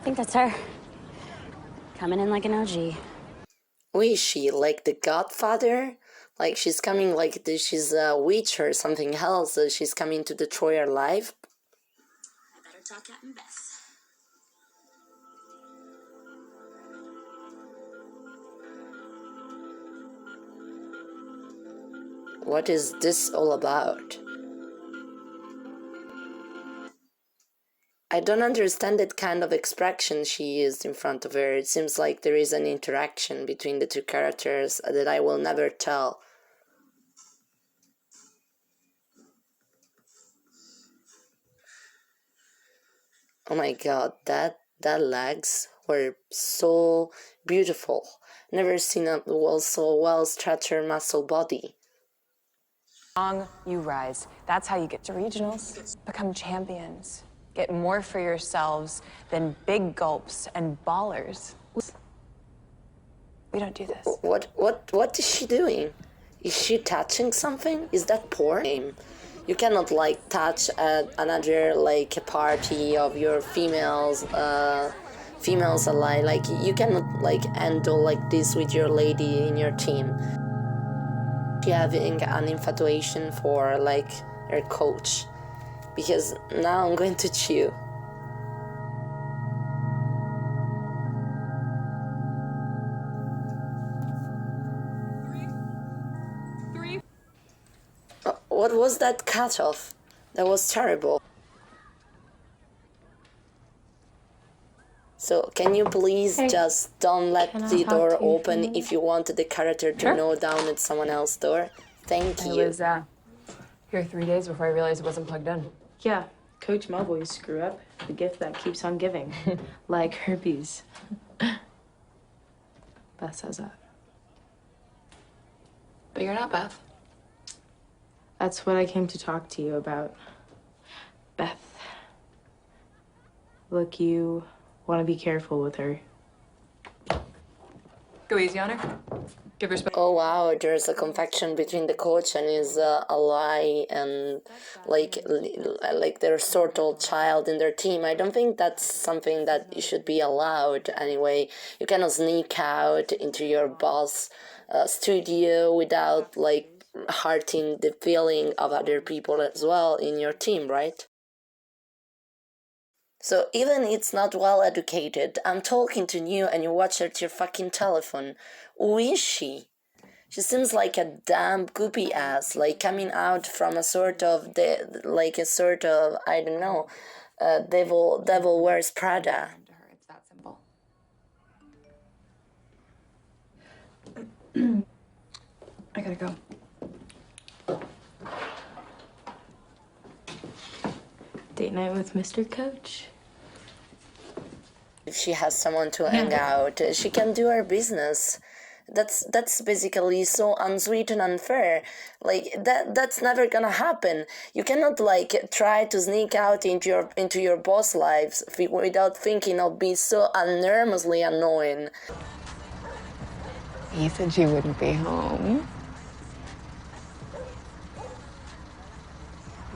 think that's her. Coming in like an OG. Who is she? Like the Godfather? Like she's coming like she's a witch or something else. She's coming to destroy our life? I better tell Captain Beth. What is this all about? I don't understand that kind of expression she used in front of her. It seems like there is an interaction between the two characters that I will never tell. Oh my god, that legs were so beautiful. Never seen a so well-structured muscle body. Strong, you rise. That's how you get to regionals. Become champions. Get more for yourselves than big gulps and ballers. We don't do this. What is she doing? Is she touching something? Is that porn? You cannot like touch another like a party of your females alike. Like you cannot like handle like this with your lady in your team. She having an infatuation for like her coach, because now I'm going to chew. Three. What was that cutoff? That was terrible. So can you please just don't let the door open if you want the character to know down at someone else's door? Thank you. I was here 3 days before I realized it wasn't plugged in. Yeah, Coach Mo you screw up. The gift that keeps on giving. Like herpes. Beth says that. But you're not Beth. That's what I came to talk to you about. Beth. Look, you want to be careful with her. Go easy on her. Give her Oh wow, there's a confection between the coach and his ally and like their sort of child in their team. I don't think that's something that should be allowed anyway. You cannot sneak out into your boss studio without like hurting the feeling of other people as well in your team, right? So even it's not well educated, I'm talking to you and you watch her to your fucking telephone. Who is she? She seems like a damn goopy ass, like coming out from a sort of I don't know, devil wears Prada. It's that simple. I gotta go. Date night with Mr. Coach. If she has someone to hang out, she can do her business. That's basically so unsweet and unfair. Like that's never gonna happen. You cannot like try to sneak out into your boss lives without thinking of being so enormously annoying. You said she wouldn't be home.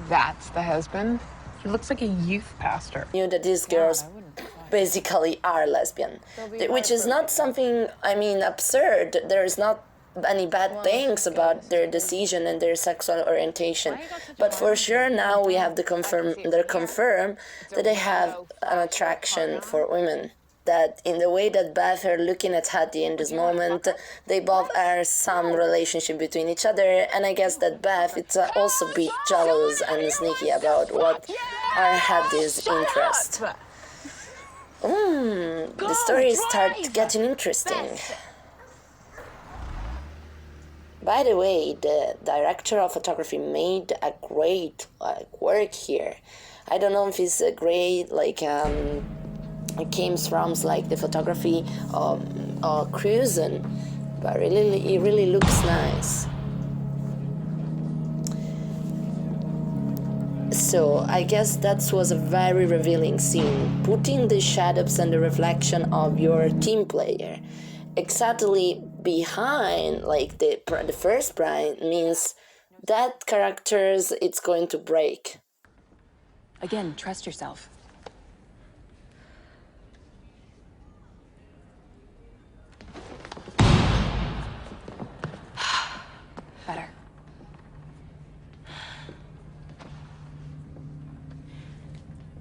That's the husband? He looks like a youth pastor. Knew that these girls basically are lesbian, which is not something, I mean, absurd. There's not any bad things about their decision and their sexual orientation, but for sure now we have to confirm that they have an attraction for women. That in the way that Beth are looking at Addy in this moment, they both are some relationship between each other, and I guess that Beth is also a bit jealous and sneaky about what are Addy's interest. The story starts getting interesting. By the way, the director of photography made a great work here. I don't know if it's a great it came from like the photography of cruising, but really it really looks nice. So I guess that was a very revealing scene, putting the shadows and the reflection of your team player exactly behind like the first bride means that characters it's going to break. Again, trust yourself.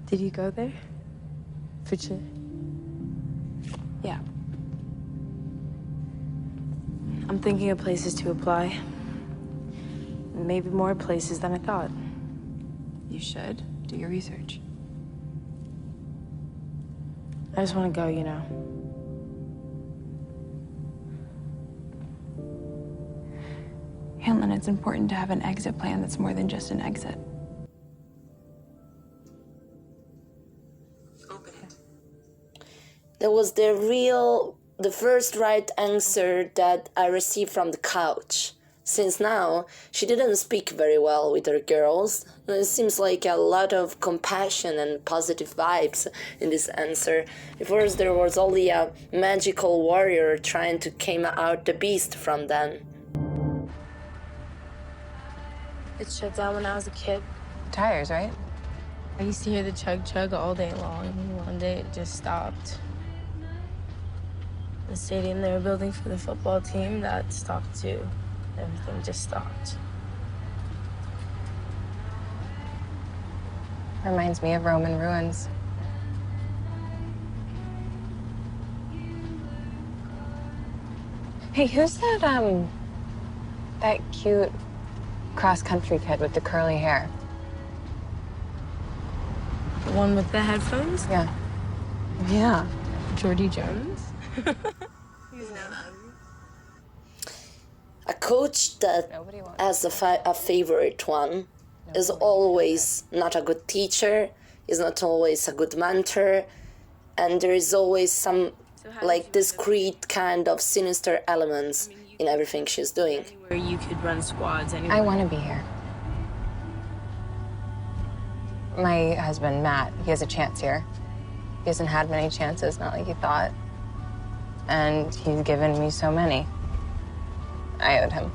Did you go there? Yeah. I'm thinking of places to apply. Maybe more places than I thought. You should. Do your research. I just want to go, you know. Hanlon, it's important to have an exit plan that's more than just an exit. That was the first right answer that I received from the couch. Since now, she didn't speak very well with her girls. It seems like a lot of compassion and positive vibes in this answer. First, there was only a magical warrior trying to came out the beast from them. It shut down when I was a kid. Tires, right? I used to hear the chug-chug all day long. One day it just stopped. The stadium they were building for the football team, that stopped too. Everything just stopped. Reminds me of Roman ruins. Hey, who's that cute cross-country kid with the curly hair? The one with the headphones? Yeah. Yeah. Geordie Jones? A coach that has a favorite one is always not a good teacher, is not always a good mentor, and there is always some like discrete kind of sinister elements in everything she's doing. Where you could run squads anywhere. I want to be here. My husband, Matt, he has a chance here. He hasn't had many chances, not like he thought. And he's given me so many. I owed him.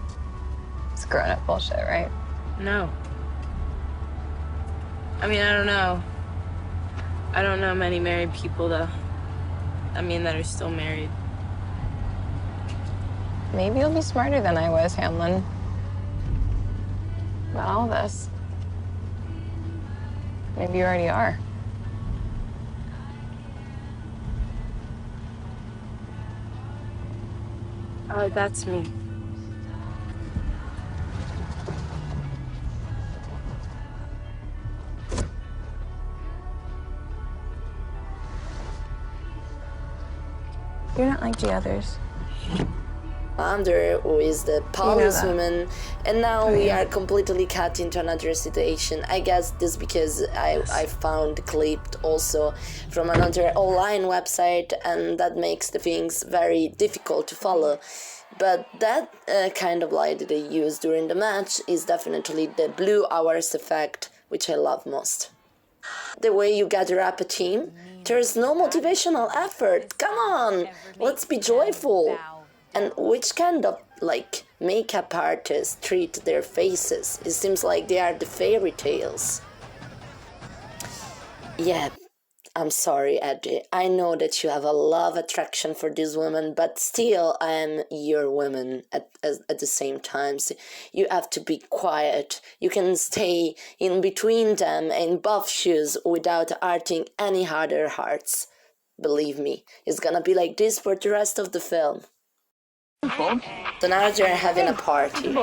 It's grown-up bullshit, right? No. I mean, I don't know. I don't know many married people, though. I mean, that are still married. Maybe you'll be smarter than I was, Hamlin. About all this. Maybe you already are. Oh, that's me. You're not like the others. Under who is the powerless woman, and now we are completely cut into another situation. I guess this because I found the clip also from another online website, and that makes the things very difficult to follow. But that kind of light that they use during the match is definitely the blue hours effect, which I love most. The way you gather up a team, there's no motivational effort. Come on, let's be joyful. And which kind of, like, makeup artists treat their faces? It seems like they are the fairy tales. Yeah, I'm sorry, Addy. I know that you have a love attraction for this woman, but still I am your woman at the same time. So you have to be quiet. You can stay in between them in both shoes without hurting any other hearts. Believe me, it's gonna be like this for the rest of the film. So now they're having a party.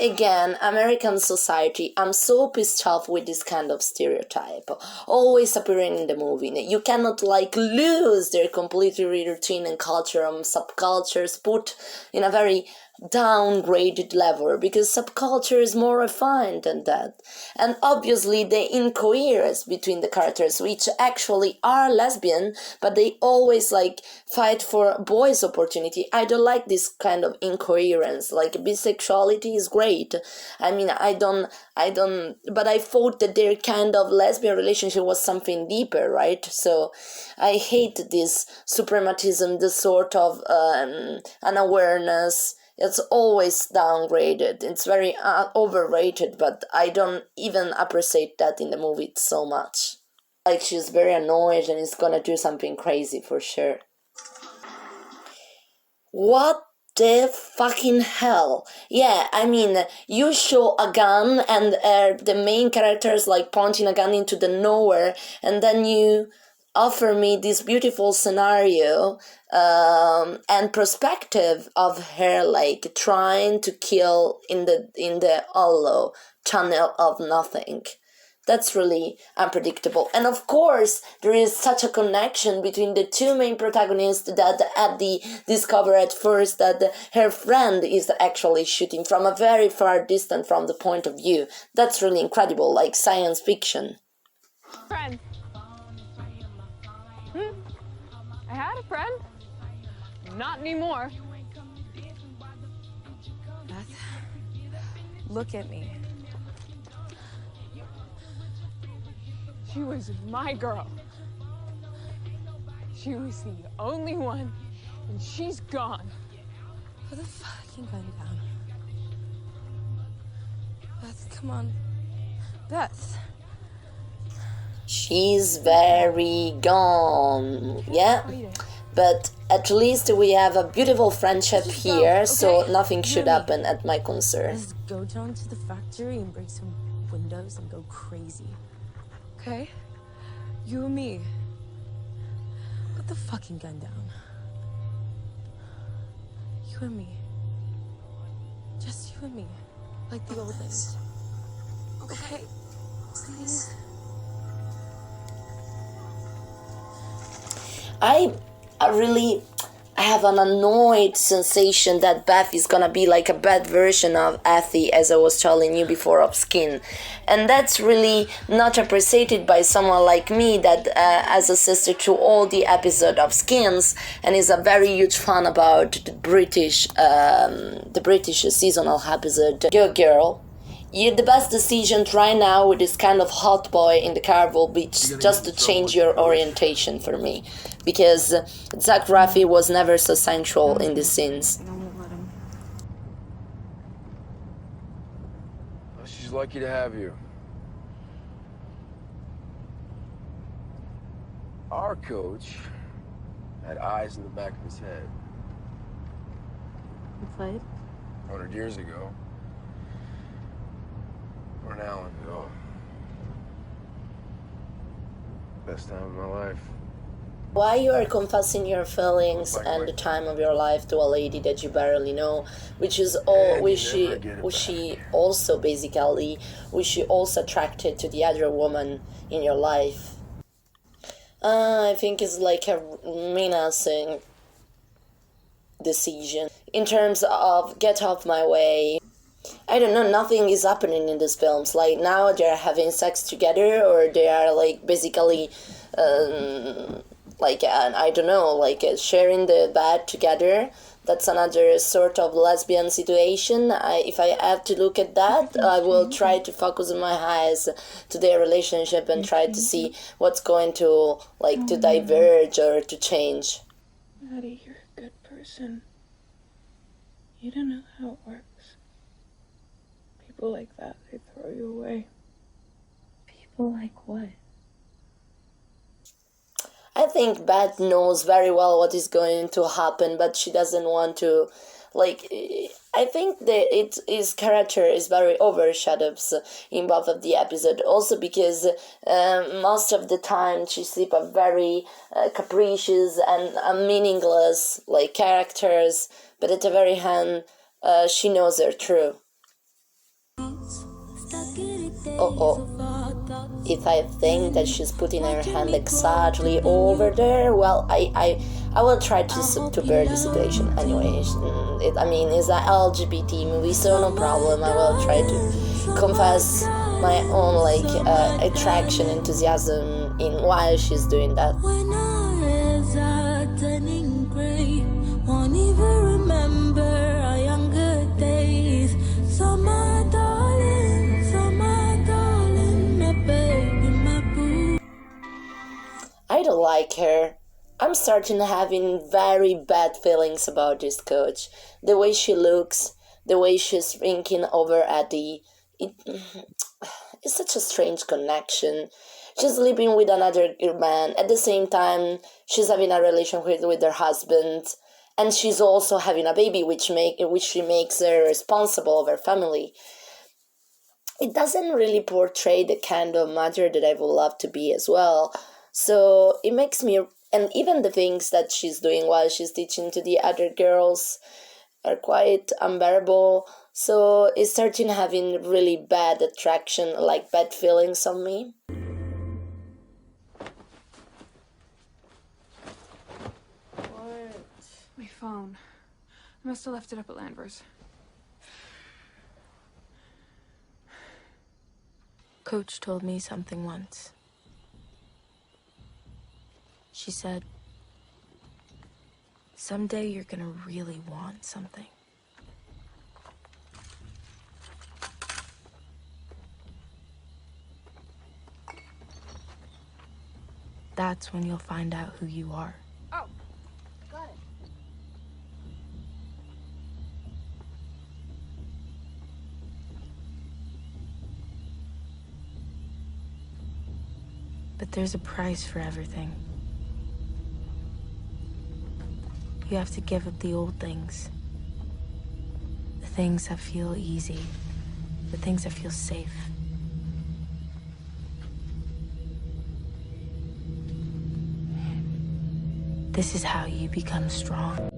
Again, American society, I'm so pissed off with this kind of stereotype. Always appearing in the movie. You cannot, like, lose their completely routine and culture and subcultures put in a very downgraded level, because subculture is more refined than that. And obviously the incoherence between the characters, which actually are lesbian, but they always like fight for boys' opportunity. I don't like this kind of incoherence. Like, bisexuality is great. I mean, but I thought that their kind of lesbian relationship was something deeper, right? So I hate this suprematism, this sort of unawareness. It's always downgraded. It's very overrated, but I don't even appreciate that in the movie so much. Like, she's very annoyed and is gonna do something crazy for sure. What the fucking hell? Yeah, I mean, you show a gun and the main characters like pointing a gun into the nowhere, and then you offer me this beautiful scenario and perspective of her like trying to kill in the hollow tunnel of nothing. That's really unpredictable. And of course, there is such a connection between the two main protagonists that Addy discovered at first that her friend is actually shooting from a very far distance from the point of view. That's really incredible, like science fiction. Friend. I had a friend. Not anymore. Beth, look at me. She was my girl. She was the only one, and she's gone. Put the fucking gun down. Beth, come on. Beth. She's very gone. Yeah. But at least we have a beautiful friendship here, so nothing should happen at my concern. Let's go down to the factory and break some windows and go crazy. Okay? You and me. Put the fucking gun down. You and me. Just you and me. Like the old days. Okay? Please. I have an annoyed sensation that Beth is gonna be like a bad version of Addy, as I was telling you before, of Skin. And that's really not appreciated by someone like me that has assisted to all the episode of Skins and is a very huge fan about the British seasonal episode. Go girl. The best decision right now with this kind of hot boy in the car will be just to change your orientation for me. Because Zach Raffi was never so sensual in the scenes. She's lucky to have you. Our coach had eyes in the back of his head. You played? 100 years ago. Or an hour ago. Best time of my life. Why you are confessing your feelings and the time of your life to a lady that you barely know, which is all, which she also attracted to the other woman in your life. I think it's like a menacing decision in terms of get off my way. I don't know, nothing is happening in these films. Like now they're having sex together, or they are like basically I don't know, sharing the bed together. That's another sort of lesbian situation. If I have to look at that, I will try to focus my eyes to their relationship and try to see what's going to to diverge or to change. Addy, you're a good person. You don't know how it works. People like that, they throw you away. People like what? I think Beth knows very well what is going to happen, but she doesn't want to, I think that his character is very overshadowed in both of the episodes. Also because most of the time she sleeps a very capricious and meaningless characters, but at the very end, she knows they're true. If I think that she's putting her hand exactly over there, well, I will try to bear the situation. Anyway, it's an LGBT movie, so no problem. I will try to confess my own attraction, enthusiasm in while she's doing that. When our eyes are turning gray, won't even remember our younger days. Summer darling, my baby, my boo. I don't like her. I'm starting having very bad feelings about this coach. The way she looks, the way she's thinking over Addy. It's such a strange connection. She's living with another man. At the same time, she's having a relationship with her husband. and she's also having a baby, which she makes her responsible of her family. It doesn't really portray the kind of mother that I would love to be as well. So it makes me, and even the things that she's doing while she's teaching to the other girls are quite unbearable. So it's starting having really bad attraction, like bad feelings on me. My phone. I must have left it up at Landver's. Coach told me something once. She said, someday you're gonna really want something. That's when you'll find out who you are. Oh, got it. But there's a price for everything. You have to give up the old things. The things that feel easy. The things that feel safe. This is how you become strong.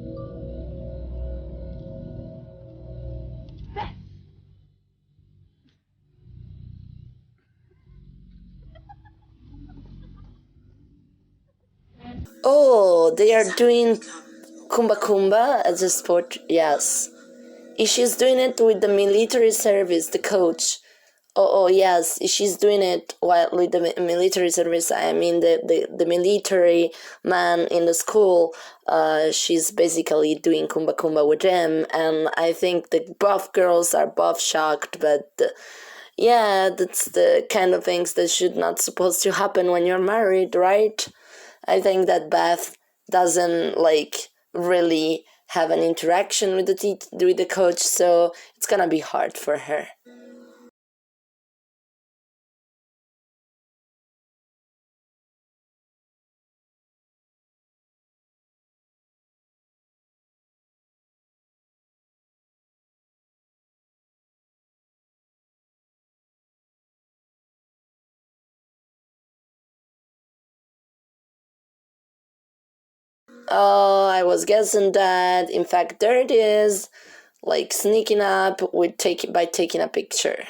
Oh, they are doing Kumba Kumba as a sport, yes. She's doing it with the military service, the coach. Oh, yes, she's doing it while with the military service. I mean, the military man in the school. She's basically doing Kumba Kumba with them, and I think the both girls are both shocked, but yeah, that's the kind of things that should not supposed to happen when you're married, right? I think that Beth doesn't really have an interaction with the coach, so it's gonna be hard for her. Oh, I was guessing that. In fact, there it is, sneaking up by taking a picture.